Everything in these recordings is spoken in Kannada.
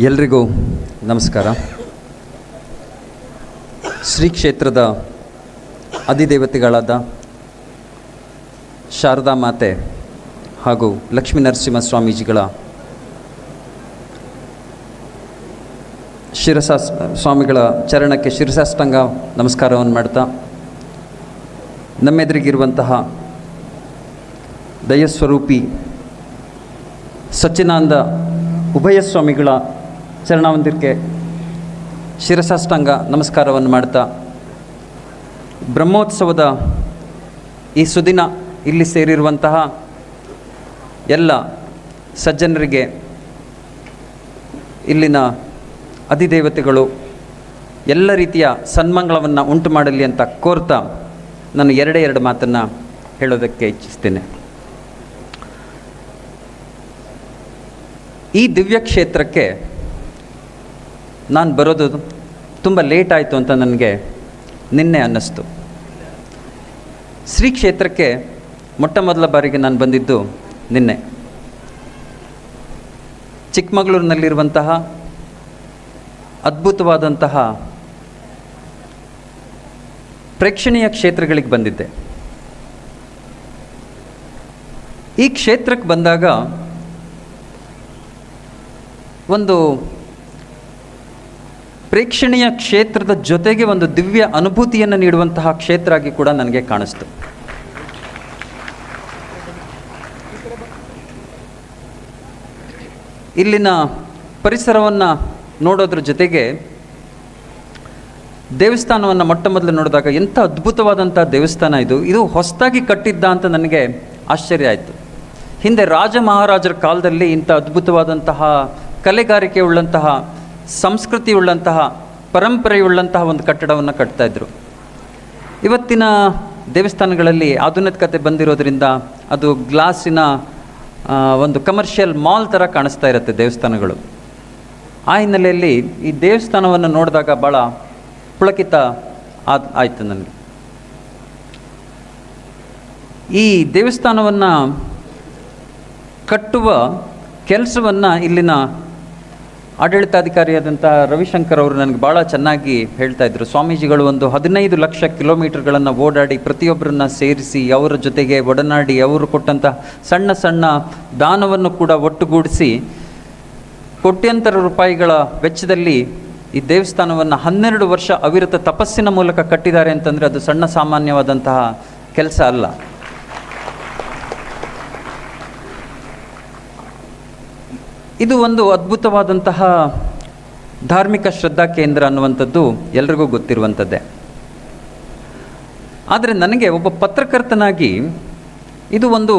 ಎಲ್ರಿಗೂ ನಮಸ್ಕಾರ. ಶ್ರೀ ಕ್ಷೇತ್ರದ ಅಧಿದೇವತೆಗಳಾದ ಶಾರದಾ ಮಾತೆ ಹಾಗೂ ಲಕ್ಷ್ಮೀ ನರಸಿಂಹ ಸ್ವಾಮೀಜಿಗಳ ಸ್ವಾಮಿಗಳ ಚರಣಕ್ಕೆ ಶಿರಸಾಷ್ಟಾಂಗ ನಮಸ್ಕಾರವನ್ನು ಮಾಡ್ತಾ, ನಮ್ಮೆದುರಿಗಿರುವಂತಹ ದಯಸ್ವರೂಪಿ ಸಚ್ಚಿದಾನಂದ ಉಭಯ ಸ್ವಾಮಿಗಳ ಚರಣಾವಂದಿರಕ್ಕೆ ಶಿರಸಾಷ್ಟಾಂಗ ನಮಸ್ಕಾರವನ್ನು ಮಾಡ್ತಾ, ಬ್ರಹ್ಮೋತ್ಸವದ ಈ ಸುದಿನ ಇಲ್ಲಿ ಸೇರಿರುವಂತಹ ಎಲ್ಲ ಸಜ್ಜನರಿಗೆ, ಇಲ್ಲಿನ ಅಧಿದೇವತೆಗಳು ಎಲ್ಲ ರೀತಿಯ ಸನ್ಮಂಗಳವನ್ನು ಉಂಟು ಮಾಡಲಿ ಅಂತ ಕೋರ್ತಾ ನಾನು ಎರಡು ಮಾತನ್ನು ಹೇಳೋದಕ್ಕೆ ಇಚ್ಛಿಸ್ತೇನೆ. ಈ ದಿವ್ಯ ಕ್ಷೇತ್ರಕ್ಕೆ ನಾನು ಬರೋದು ತುಂಬ ಲೇಟ್ ಆಯಿತು ಅಂತ ನನಗೆ ನಿನ್ನೆ ಅನ್ನಿಸ್ತು. ಶ್ರೀ ಕ್ಷೇತ್ರಕ್ಕೆ ಮೊಟ್ಟ ಮೊದಲ ಬಾರಿಗೆ ನಾನು ಬಂದಿದ್ದು ನಿನ್ನೆ. ಚಿಕ್ಕಮಗಳೂರಿನಲ್ಲಿರುವಂತಹ ಅದ್ಭುತವಾದಂತಹ ಪ್ರೇಕ್ಷಣೀಯ ಕ್ಷೇತ್ರಗಳಿಗೆ ಬಂದಿದ್ದೆ. ಈ ಕ್ಷೇತ್ರಕ್ಕೆ ಬಂದಾಗ ಒಂದು ಪ್ರೇಕ್ಷಣೀಯ ಕ್ಷೇತ್ರದ ಜೊತೆಗೆ ಒಂದು ದಿವ್ಯ ಅನುಭೂತಿಯನ್ನು ನೀಡುವಂತಹ ಕ್ಷೇತ್ರ ಆಗಿ ಕೂಡ ನನಗೆ ಕಾಣಿಸ್ತು. ಇಲ್ಲಿನ ಪರಿಸರವನ್ನು ನೋಡೋದ್ರ ಜೊತೆಗೆ ದೇವಸ್ಥಾನವನ್ನು ಮೊಟ್ಟ ಮೊದಲು ನೋಡಿದಾಗ ಎಂಥ ಅದ್ಭುತವಾದಂಥ ದೇವಸ್ಥಾನ ಇದು ಹೊಸದಾಗಿ ಕಟ್ಟಿದ್ದ ಅಂತ ನನಗೆ ಆಶ್ಚರ್ಯ ಆಯಿತು. ಹಿಂದೆ ರಾಜ ಮಹಾರಾಜರ ಕಾಲದಲ್ಲಿ ಇಂಥ ಅದ್ಭುತವಾದಂತಹ ಕಲೆಗಾರಿಕೆ ಉಳ್ಳಂತಹ, ಸಂಸ್ಕೃತಿ ಉಳ್ಳಂತಹ, ಪರಂಪರೆಯುಳ್ಳಂತಹ ಒಂದು ಕಟ್ಟಡವನ್ನು ಕಟ್ತಾಯಿದ್ರು. ಇವತ್ತಿನ ದೇವಸ್ಥಾನಗಳಲ್ಲಿ ಆಧುನಿಕತೆ ಬಂದಿರೋದ್ರಿಂದ ಅದು ಗ್ಲಾಸಿನ ಒಂದು ಕಮರ್ಷಿಯಲ್ ಮಾಲ್ ಥರ ಕಾಣಿಸ್ತಾ ಇರುತ್ತೆ ದೇವಸ್ಥಾನಗಳು. ಆ ಹಿನ್ನೆಲೆಯಲ್ಲಿ ಈ ದೇವಸ್ಥಾನವನ್ನು ನೋಡಿದಾಗ ಭಾಳ ಪುಳಕಿತ ಆಯಿತು ನನಗೆ. ಈ ದೇವಸ್ಥಾನವನ್ನು ಕಟ್ಟುವ ಕೆಲಸವನ್ನು ಇಲ್ಲಿನ ಆಡಳಿತಾಧಿಕಾರಿಯಾದಂಥ ರವಿಶಂಕರ್ ಅವರು ನನಗೆ ಭಾಳ ಚೆನ್ನಾಗಿ ಹೇಳ್ತಾ ಇದ್ದರು. ಸ್ವಾಮೀಜಿಗಳು ಒಂದು 15 ಲಕ್ಷ ಕಿಲೋಮೀಟರ್ಗಳನ್ನು ಓಡಾಡಿ ಪ್ರತಿಯೊಬ್ಬರನ್ನ ಸೇರಿಸಿ ಅವರ ಜೊತೆಗೆ ಒಡನಾಡಿ ಅವರು ಕೊಟ್ಟಂಥ ಸಣ್ಣ ಸಣ್ಣ ದಾನವನ್ನು ಕೂಡ ಒಟ್ಟುಗೂಡಿಸಿ ಕೋಟ್ಯಂತರ ರೂಪಾಯಿಗಳ ವೆಚ್ಚದಲ್ಲಿ ಈ ದೇವಸ್ಥಾನವನ್ನು 12 ವರ್ಷ ಅವಿರತ ತಪಸ್ಸಿನ ಮೂಲಕ ಕಟ್ಟಿದ್ದಾರೆ ಅಂತಂದರೆ ಅದು ಸಣ್ಣ ಸಾಮಾನ್ಯವಾದಂತಹ ಕೆಲಸ ಅಲ್ಲ. ಇದು ಒಂದು ಅದ್ಭುತವಾದಂತಹ ಧಾರ್ಮಿಕ ಶ್ರದ್ಧಾ ಕೇಂದ್ರ ಅನ್ನುವಂಥದ್ದು ಎಲ್ರಿಗೂ ಗೊತ್ತಿರುವಂಥದ್ದೇ. ಆದರೆ ನನಗೆ ಒಬ್ಬ ಪತ್ರಕರ್ತನಾಗಿ ಇದು ಒಂದು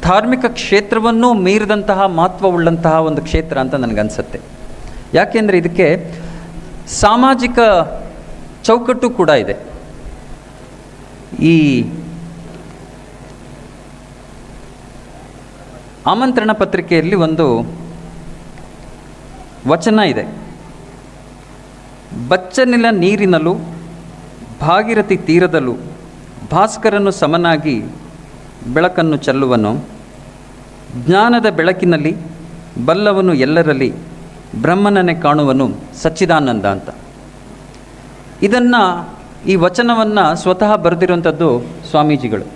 ಧಾರ್ಮಿಕ ಕ್ಷೇತ್ರವನ್ನೂ ಮೀರಿದಂತಹ ಮಹತ್ವವುಳ್ಳಂತಹ ಒಂದು ಕ್ಷೇತ್ರ ಅಂತ ನನಗನ್ಸುತ್ತೆ. ಯಾಕೆಂದರೆ ಇದಕ್ಕೆ ಸಾಮಾಜಿಕ ಚೌಕಟ್ಟು ಕೂಡ ಇದೆ. ಈ ಆಮಂತ್ರಣ ಪತ್ರಿಕೆಯಲ್ಲಿ ಒಂದು ವಚನ ಇದೆ. ಬಚ್ಚನಿಲ ನೀರಿನಲ್ಲೂ ಭಾಗೀರಥಿ ತೀರದಲ್ಲೂ ಭಾಸ್ಕರನು ಸಮನಾಗಿ ಬೆಳಕನ್ನು ಚೆಲ್ಲುವನು, ಜ್ಞಾನದ ಬೆಳಕಿನಲ್ಲಿ ಬಲ್ಲವನು ಎಲ್ಲರಲ್ಲಿ ಬ್ರಹ್ಮನನ್ನೇ ಕಾಣುವನು ಸಚ್ಚಿದಾನಂದ ಅಂತ. ಈ ವಚನವನ್ನು ಸ್ವತಃ ಬರೆದಿರುವಂಥದ್ದು ಸ್ವಾಮೀಜಿಗಳು.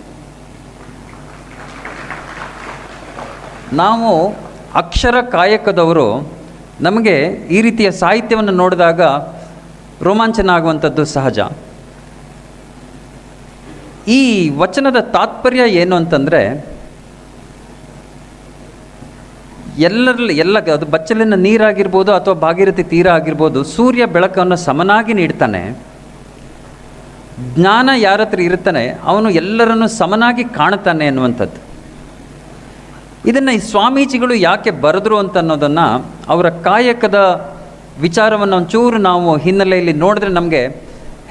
ನಾವು ಅಕ್ಷರ ಕಾಯಕದವರು ನಮಗೆ ಈ ರೀತಿಯ ಸಾಹಿತ್ಯವನ್ನು ನೋಡಿದಾಗ ರೋಮಾಂಚನ ಆಗುವಂಥದ್ದು ಸಹಜ. ಈ ವಚನದ ತಾತ್ಪರ್ಯ ಏನು ಅಂತಂದರೆ, ಎಲ್ಲ ಅದು ಬಚ್ಚಲಿನ ನೀರಾಗಿರ್ಬೋದು ಅಥವಾ ಭಾಗೀರಥಿ ತೀರ ಆಗಿರ್ಬೋದು, ಸೂರ್ಯ ಬೆಳಕನ್ನು ಸಮನಾಗಿ ನೀಡ್ತಾನೆ. ಜ್ಞಾನ ಯಾರ ಹತ್ರ ಇರ್ತಾನೆ ಅವನು ಎಲ್ಲರನ್ನು ಸಮನಾಗಿ ಕಾಣ್ತಾನೆ ಅನ್ನುವಂಥದ್ದು. ಇದನ್ನು ಈ ಸ್ವಾಮೀಜಿಗಳು ಯಾಕೆ ಬರೆದ್ರು ಅಂತ ಅನ್ನೋದನ್ನು, ಅವರ ಕಾಯಕದ ವಿಚಾರವನ್ನು ಒಂಚೂರು ನಾವು ಹಿನ್ನೆಲೆಯಲ್ಲಿ ನೋಡಿದ್ರೆ ನಮಗೆ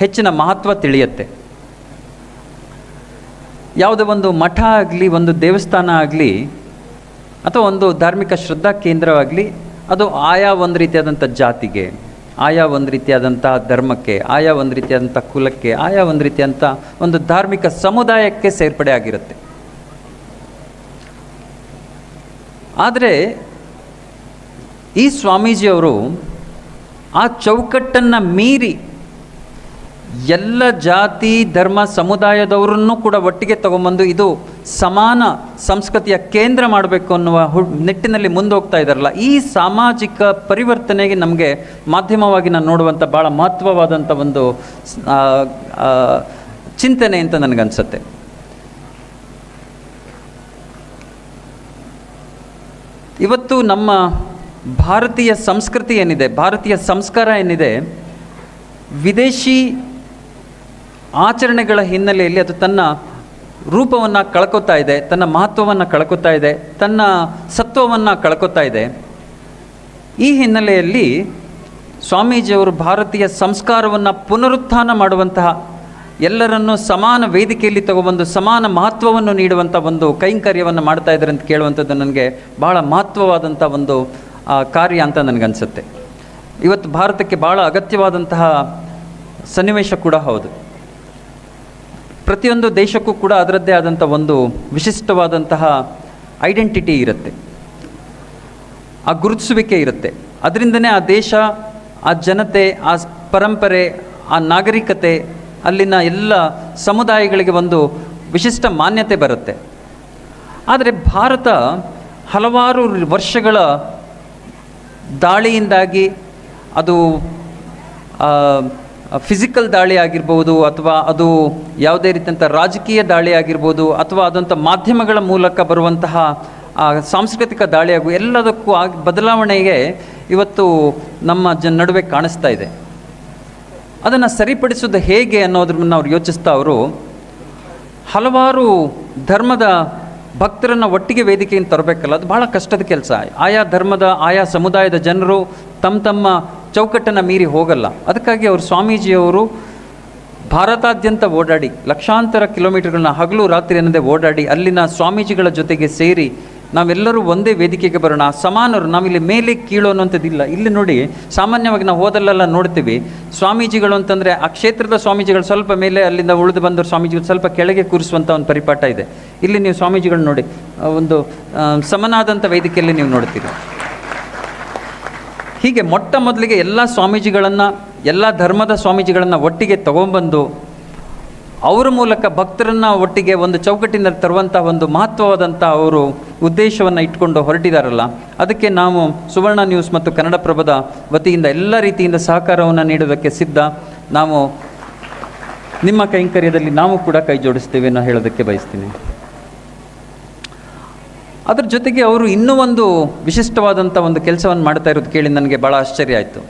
ಹೆಚ್ಚಿನ ಮಹತ್ವ ತಿಳಿಯುತ್ತೆ. ಯಾವುದೇ ಒಂದು ಮಠ ಆಗಲಿ, ಒಂದು ದೇವಸ್ಥಾನ ಆಗಲಿ, ಅಥವಾ ಒಂದು ಧಾರ್ಮಿಕ ಶ್ರದ್ಧಾ ಕೇಂದ್ರವಾಗಲಿ, ಅದು ಆಯಾ ಒಂದು ರೀತಿಯಾದಂಥ ಜಾತಿಗೆ, ಆಯಾ ಒಂದು ರೀತಿಯಾದಂಥ ಧರ್ಮಕ್ಕೆ, ಆಯಾ ಒಂದು ರೀತಿಯಾದಂಥ ಕುಲಕ್ಕೆ, ಆಯಾ ಒಂದು ರೀತಿಯಾದಂಥ ಒಂದು ಧಾರ್ಮಿಕ ಸಮುದಾಯಕ್ಕೆ ಸೇರ್ಪಡೆ ಆಗಿರುತ್ತೆ. ಆದರೆ ಈ ಸ್ವಾಮೀಜಿಯವರು ಆ ಚೌಕಟ್ಟನ್ನು ಮೀರಿ ಎಲ್ಲ ಜಾತಿ ಧರ್ಮ ಸಮುದಾಯದವರನ್ನು ಕೂಡ ಒಟ್ಟಿಗೆ ತಗೊಂಬಂದು ಇದು ಸಮಾನ ಸಂಸ್ಕೃತಿಯ ಕೇಂದ್ರ ಮಾಡಬೇಕು ಅನ್ನುವ ನಿಟ್ಟಿನಲ್ಲಿ ಮುಂದೋಗ್ತಾ ಇದ್ದಾರಲ್ಲ, ಈ ಸಾಮಾಜಿಕ ಪರಿವರ್ತನೆಗೆ ನಮಗೆ ಮಾಧ್ಯಮವಾಗಿ ನಾನು ನೋಡುವಂಥ ಭಾಳ ಮಹತ್ವವಾದಂಥ ಒಂದು ಚಿಂತನೆ ಅಂತ ನನಗನ್ಸುತ್ತೆ. ಇವತ್ತು ನಮ್ಮ ಭಾರತೀಯ ಸಂಸ್ಕೃತಿ ಏನಿದೆ, ಭಾರತೀಯ ಸಂಸ್ಕಾರ ಏನಿದೆ, ವಿದೇಶಿ ಆಚರಣೆಗಳ ಹಿನ್ನೆಲೆಯಲ್ಲಿ ಅದು ತನ್ನ ರೂಪವನ್ನು ಕಳ್ಕೊತಾ ಇದೆ, ತನ್ನ ಮಹತ್ವವನ್ನು ಕಳ್ಕೊತಾ ಇದೆ, ತನ್ನ ಸತ್ವವನ್ನು ಕಳ್ಕೊತಾ ಇದೆ. ಈ ಹಿನ್ನೆಲೆಯಲ್ಲಿ ಸ್ವಾಮೀಜಿಯವರು ಭಾರತೀಯ ಸಂಸ್ಕಾರವನ್ನು ಪುನರುತ್ಥಾನ ಮಾಡುವಂತಹ, ಎಲ್ಲರನ್ನೂ ಸಮಾನ ವೇದಿಕೆಯಲ್ಲಿ ತಗೊಬಂದು ಸಮಾನ ಮಹತ್ವವನ್ನು ನೀಡುವಂಥ ಒಂದು ಕೈಂಕರ್ಯವನ್ನು ಮಾಡ್ತಾ ಇದ್ದಾರೆ ಅಂತ ಕೇಳುವಂಥದ್ದು ನನಗೆ ಬಹಳ ಮಹತ್ವವಾದಂಥ ಒಂದು ಕಾರ್ಯ ಅಂತ ನನಗನ್ಸುತ್ತೆ. ಇವತ್ತು ಭಾರತಕ್ಕೆ ಭಾಳ ಅಗತ್ಯವಾದಂತಹ ಸನ್ನಿವೇಶ ಕೂಡ ಹೌದು. ಪ್ರತಿಯೊಂದು ದೇಶಕ್ಕೂ ಕೂಡ ಅದರದ್ದೇ ಆದಂಥ ಒಂದು ವಿಶಿಷ್ಟವಾದಂತಹ ಐಡೆಂಟಿಟಿ ಇರುತ್ತೆ, ಆ ಗುರುತಿಸುವಿಕೆ ಇರುತ್ತೆ. ಅದರಿಂದನೇ ಆ ದೇಶ, ಆ ಜನತೆ, ಆ ಪರಂಪರೆ, ಆ ನಾಗರಿಕತೆ, ಅಲ್ಲಿನ ಎಲ್ಲ ಸಮುದಾಯಗಳಿಗೆ ಒಂದು ವಿಶಿಷ್ಟ ಮಾನ್ಯತೆ ಬರುತ್ತೆ. ಆದರೆ ಭಾರತ ಹಲವಾರು ವರ್ಷಗಳ ದಾಳಿಯಿಂದಾಗಿ, ಅದು ಫಿಸಿಕಲ್ ದಾಳಿ ಆಗಿರ್ಬೋದು, ಅಥವಾ ಅದು ಯಾವುದೇ ರೀತಿಯಂಥ ರಾಜಕೀಯ ದಾಳಿ ಆಗಿರ್ಬೋದು, ಅಥವಾ ಅದಂಥ ಮಾಧ್ಯಮಗಳ ಮೂಲಕ ಬರುವಂತಹ ಸಾಂಸ್ಕೃತಿಕ ದಾಳಿ ಎಲ್ಲದಕ್ಕೂ ಬದಲಾವಣೆಗೆ ಇವತ್ತು ನಮ್ಮ ನಡುವೆ ಕಾಣಿಸ್ತಾ ಇದೆ. ಅದನ್ನು ಸರಿಪಡಿಸೋದು ಹೇಗೆ ಅನ್ನೋದ್ರನ್ನ ಅವ್ರು ಯೋಚಿಸ್ತಾ, ಅವರು ಹಲವಾರು ಧರ್ಮದ ಭಕ್ತರನ್ನು ಒಟ್ಟಿಗೆ ವೇದಿಕೆಯಿಂದ ತರಬೇಕಲ್ಲ, ಅದು ಭಾಳ ಕಷ್ಟದ ಕೆಲಸ. ಆಯಾ ಧರ್ಮದ, ಆಯಾ ಸಮುದಾಯದ ಜನರು ತಮ್ಮ ಚೌಕಟ್ಟನ್ನು ಮೀರಿ ಹೋಗಲ್ಲ. ಅದಕ್ಕಾಗಿ ಅವರು ಸ್ವಾಮೀಜಿಯವರು ಭಾರತಾದ್ಯಂತ ಓಡಾಡಿ, ಲಕ್ಷಾಂತರ ಕಿಲೋಮೀಟರ್ಗಳನ್ನ ಹಗಲು ರಾತ್ರಿ ಅನ್ನದೇ ಓಡಾಡಿ, ಅಲ್ಲಿನ ಸ್ವಾಮೀಜಿಗಳ ಜೊತೆಗೆ ಸೇರಿ ನಾವೆಲ್ಲರೂ ಒಂದೇ ವೇದಿಕೆಗೆ ಬರೋಣ, ಸಮಾನರು, ನಾವಿಲ್ಲಿ ಮೇಲೆ ಕೀಳು ಅನ್ನೋಂಥದ್ದಿಲ್ಲ. ಇಲ್ಲಿ ನೋಡಿ, ಸಾಮಾನ್ಯವಾಗಿ ನಾವು ಹೋದಲ್ಲೆಲ್ಲ ನೋಡ್ತೀವಿ, ಸ್ವಾಮೀಜಿಗಳು ಅಂತಂದರೆ ಆ ಕ್ಷೇತ್ರದ ಸ್ವಾಮೀಜಿಗಳು ಸ್ವಲ್ಪ ಮೇಲೆ, ಅಲ್ಲಿಂದ ಉಳಿದು ಬಂದವರು ಸ್ವಾಮೀಜಿಗಳು ಸ್ವಲ್ಪ ಕೆಳಗೆ ಕೂರಿಸುವಂಥ ಒಂದು ಪರಿಪಾಠ ಇದೆ. ಇಲ್ಲಿ ನೀವು ಸ್ವಾಮೀಜಿಗಳು ನೋಡಿ, ಒಂದು ಸಮನಾದಂಥ ವೇದಿಕೆಯಲ್ಲಿ ನೀವು ನೋಡ್ತೀರಿ. ಹೀಗೆ ಮೊಟ್ಟ ಮೊದಲಿಗೆ ಎಲ್ಲ ಸ್ವಾಮೀಜಿಗಳನ್ನು, ಎಲ್ಲ ಧರ್ಮದ ಸ್ವಾಮೀಜಿಗಳನ್ನು ಒಟ್ಟಿಗೆ ತಗೊಂಬಂದು ಅವರ ಮೂಲಕ ಭಕ್ತರನ್ನು ಒಟ್ಟಿಗೆ ಒಂದು ಚೌಕಟ್ಟಿನಲ್ಲಿ ತರುವಂಥ ಒಂದು ಮಹತ್ವವಾದಂಥ ಅವರು ಉದ್ದೇಶವನ್ನು ಇಟ್ಕೊಂಡು ಹೊರಟಿದಾರಲ್ಲ, ಅದಕ್ಕೆ ನಾವು ಸುವರ್ಣ ನ್ಯೂಸ್ ಮತ್ತು ಕನ್ನಡಪ್ರಭದ ವತಿಯಿಂದ ಎಲ್ಲ ರೀತಿಯಿಂದ ಸಹಕಾರವನ್ನು ನೀಡೋದಕ್ಕೆ ಸಿದ್ಧ. ನಾವು ನಿಮ್ಮ ಕೈಂಕರ್ಯದಲ್ಲಿ ನಾವು ಕೂಡ ಕೈ ಜೋಡಿಸ್ತೇವೆ ಅನ್ನೋ ಹೇಳೋದಕ್ಕೆ ಬಯಸ್ತೀನಿ. ಅದ್ರ ಜೊತೆಗೆ ಅವರು ಇನ್ನೂ ಒಂದು ವಿಶಿಷ್ಟವಾದಂಥ ಒಂದು ಕೆಲಸವನ್ನು ಮಾಡ್ತಾ ಇರೋದು ಕೇಳಿ ನನಗೆ ಭಾಳ ಆಶ್ಚರ್ಯ ಆಯಿತು.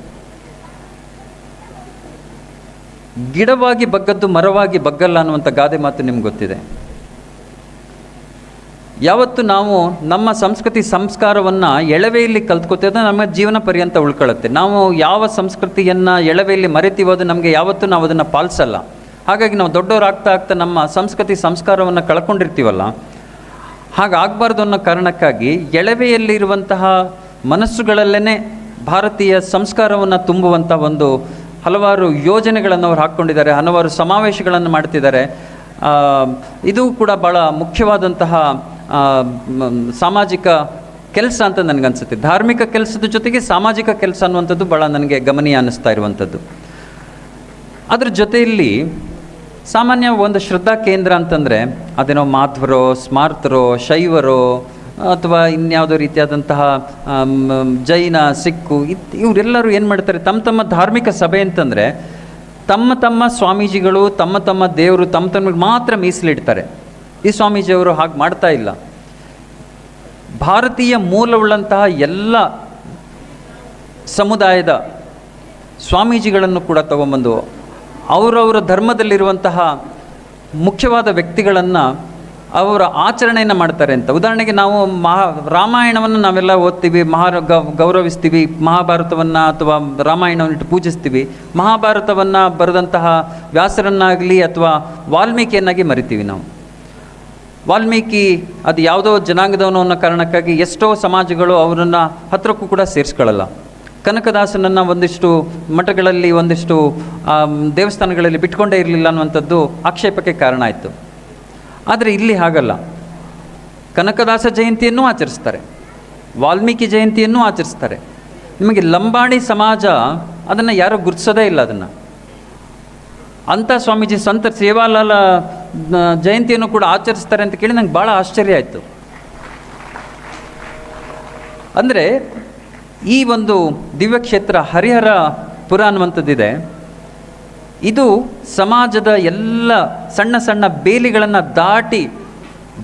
ಗಿಡವಾಗಿ ಬಗ್ಗದ್ದು ಮರವಾಗಿ ಬಗ್ಗಲ್ಲ ಅನ್ನುವಂಥ ಗಾದೆ ಮಾತು ನಿಮ್ಗೆ ಗೊತ್ತಿದೆ. ಯಾವತ್ತು ನಾವು ನಮ್ಮ ಸಂಸ್ಕೃತಿ ಸಂಸ್ಕಾರವನ್ನು ಎಳವೆಯಲ್ಲಿ ಕಲ್ತ್ಕೋತೇವೆ, ನಮ್ಮ ಜೀವನ ಪರ್ಯಂತ ಉಳ್ಕೊಳ್ಳುತ್ತೆ. ನಾವು ಯಾವ ಸಂಸ್ಕೃತಿಯನ್ನು ಎಳವೆಯಲ್ಲಿ ಮರೆತೀವೋ ಅದು ನಮಗೆ ಯಾವತ್ತೂ ನಾವು ಅದನ್ನು ಪಾಲಿಸಲ್ಲ. ಹಾಗಾಗಿ ನಾವು ದೊಡ್ಡವರಾಗ್ತಾ ಆಗ್ತಾ ನಮ್ಮ ಸಂಸ್ಕೃತಿ ಸಂಸ್ಕಾರವನ್ನು ಕಳ್ಕೊಂಡಿರ್ತೀವಲ್ಲ, ಹಾಗಾಗಬಾರ್ದು ಅನ್ನೋ ಕಾರಣಕ್ಕಾಗಿ ಎಳವೆಯಲ್ಲಿರುವಂತಹ ಮನಸ್ಸುಗಳಲ್ಲೇ ಭಾರತೀಯ ಸಂಸ್ಕಾರವನ್ನು ತುಂಬುವಂಥ ಒಂದು ಹಲವಾರು ಯೋಜನೆಗಳನ್ನು ಅವರು ಹಾಕ್ಕೊಂಡಿದ್ದಾರೆ, ಹಲವಾರು ಸಮಾವೇಶಗಳನ್ನು ಮಾಡ್ತಿದ್ದಾರೆ. ಇದು ಕೂಡ ಭಾಳ ಮುಖ್ಯವಾದಂತಹ ಸಾಮಾಜಿಕ ಕೆಲಸ ಅಂತ ನನಗನ್ಸುತ್ತೆ. ಧಾರ್ಮಿಕ ಕೆಲಸದ ಜೊತೆಗೆ ಸಾಮಾಜಿಕ ಕೆಲಸ ಅನ್ನುವಂಥದ್ದು ಭಾಳ ನನಗೆ ಗಮನೀಯ ಅನ್ನಿಸ್ತಾ ಇರುವಂಥದ್ದು. ಅದ್ರ ಜೊತೆಯಲ್ಲಿ ಸಾಮಾನ್ಯ ಒಂದು ಶ್ರದ್ಧಾ ಕೇಂದ್ರ ಅಂತಂದರೆ ಅದೇನೋ ಮಾಧ್ವರೋ, ಸ್ಮಾರ್ತರೋ, ಶೈವರೋ, ಅಥವಾ ಇನ್ಯಾವುದೋ ರೀತಿಯಾದಂತಹ ಜೈನ, ಸಿಕ್ಕು, ಇವರೆಲ್ಲರೂ ಏನು ಮಾಡ್ತಾರೆ, ತಮ್ಮ ಧಾರ್ಮಿಕ ಸಭೆ ಅಂತಂದರೆ ತಮ್ಮ ಸ್ವಾಮೀಜಿಗಳು, ತಮ್ಮ ದೇವರು ತಮ್ಮಿಗೆ ಮಾತ್ರ ಮೀಸಲಿಡ್ತಾರೆ. ಈ ಸ್ವಾಮೀಜಿಯವರು ಹಾಗೆ ಮಾಡ್ತಾ ಇಲ್ಲ. ಭಾರತೀಯ ಮೂಲವುಳ್ಳಂತಹ ಎಲ್ಲ ಸಮುದಾಯದ ಸ್ವಾಮೀಜಿಗಳನ್ನು ಕೂಡ ತಗೊಂಬಂದು ಅವರವರ ಧರ್ಮದಲ್ಲಿರುವಂತಹ ಮುಖ್ಯವಾದ ವ್ಯಕ್ತಿಗಳನ್ನು ಅವರ ಆಚರಣೆಯನ್ನು ಮಾಡ್ತಾರೆ ಅಂತ. ಉದಾಹರಣೆಗೆ ನಾವು ರಾಮಾಯಣವನ್ನು ನಾವೆಲ್ಲ ಓದ್ತೀವಿ, ಗೌರವಿಸ್ತೀವಿ, ಮಹಾಭಾರತವನ್ನು ಅಥವಾ ರಾಮಾಯಣವನ್ನಿಟ್ಟು ಪೂಜಿಸ್ತೀವಿ. ಮಹಾಭಾರತವನ್ನು ಬರೆದಂತಹ ವ್ಯಾಸರನ್ನಾಗಲಿ ಅಥವಾ ವಾಲ್ಮೀಕಿಯನ್ನಾಗಿ ಮರಿತೀವಿ ನಾವು. ವಾಲ್ಮೀಕಿ ಅದು ಯಾವುದೋ ಜನಾಂಗದವನು ಅನ್ನೋ ಕಾರಣಕ್ಕಾಗಿ ಎಷ್ಟೋ ಸಮಾಜಗಳು ಅವರನ್ನು ಹತ್ತಿರಕ್ಕೂ ಕೂಡ ಸೇರಿಸ್ಕೊಳ್ಳಲ್ಲ. ಕನಕದಾಸನನ್ನು ಒಂದಿಷ್ಟು ಮಠಗಳಲ್ಲಿ, ಒಂದಿಷ್ಟು ದೇವಸ್ಥಾನಗಳಲ್ಲಿ ಬಿಟ್ಕೊಂಡೇ ಇರಲಿಲ್ಲ ಅನ್ನುವಂಥದ್ದು ಆಕ್ಷೇಪಕ್ಕೆ ಕಾರಣ ಆಯಿತು. ಆದರೆ ಇಲ್ಲಿ ಹಾಗಲ್ಲ. ಕನಕದಾಸ ಜಯಂತಿಯನ್ನು ಆಚರಿಸ್ತಾರೆ, ವಾಲ್ಮೀಕಿ ಜಯಂತಿಯನ್ನು ಆಚರಿಸ್ತಾರೆ. ನಿಮಗೆ ಲಂಬಾಣಿ ಸಮಾಜ ಅದನ್ನು ಯಾರೂ ಗುರುತಿಸೋದೇ ಇಲ್ಲ ಅದನ್ನು. ಅಂಥ ಸ್ವಾಮೀಜಿ ಸಂತ ಸೇವಾಲಾಲ ಜಯಂತಿಯನ್ನು ಕೂಡ ಆಚರಿಸ್ತಾರೆ ಅಂತ ಕೇಳಿ ನಂಗೆ ಭಾಳ ಆಶ್ಚರ್ಯ ಆಯಿತು. ಅಂದರೆ ಈ ಒಂದು ದಿವ್ಯಕ್ಷೇತ್ರ ಹರಿಹರ ಪುರ ಅನ್ನುವಂಥದ್ದಿದೆ, ಇದು ಸಮಾಜದ ಎಲ್ಲ ಸಣ್ಣ ಸಣ್ಣ ಬೇಲಿಗಳನ್ನು ದಾಟಿ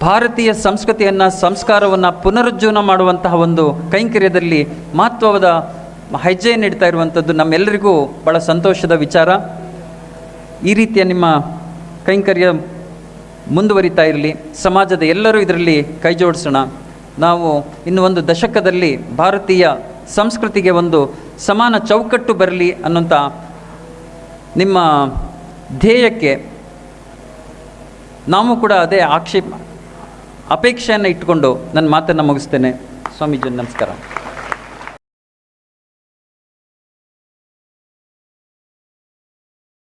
ಭಾರತೀಯ ಸಂಸ್ಕೃತಿಯನ್ನು ಸಂಸ್ಕಾರವನ್ನು ಪುನರುಜ್ಜೀವನ ಮಾಡುವಂತಹ ಒಂದು ಕೈಂಕರ್ಯದಲ್ಲಿ ಮಹತ್ವವಾದ ಹೆಜ್ಜೆ ನೀಡ್ತಾ ಇರುವಂಥದ್ದು ನಮ್ಮೆಲ್ಲರಿಗೂ ಭಾಳ ಸಂತೋಷದ ವಿಚಾರ. ಈ ರೀತಿಯ ನಿಮ್ಮ ಕೈಂಕರ್ಯ ಮುಂದುವರಿತಾ ಇರಲಿ, ಸಮಾಜದ ಎಲ್ಲರೂ ಇದರಲ್ಲಿ ಕೈ ಜೋಡಿಸೋಣ. ನಾವು ಇನ್ನು ಒಂದು ದಶಕದಲ್ಲಿ ಭಾರತೀಯ ಸಂಸ್ಕೃತಿಗೆ ಒಂದು ಸಮಾನ ಚೌಕಟ್ಟು ಬರಲಿ ಅನ್ನೋಂಥ ನಿಮ್ಮ ಧ್ಯೇಯಕ್ಕೆ ನಾವು ಕೂಡ ಅದೇ ಅಪೇಕ್ಷೆಯನ್ನು ಇಟ್ಟುಕೊಂಡು ನನ್ನ ಮಾತನ್ನು ಮುಗಿಸ್ತೇನೆ. ಸ್ವಾಮೀಜಿ ನಮಸ್ಕಾರ.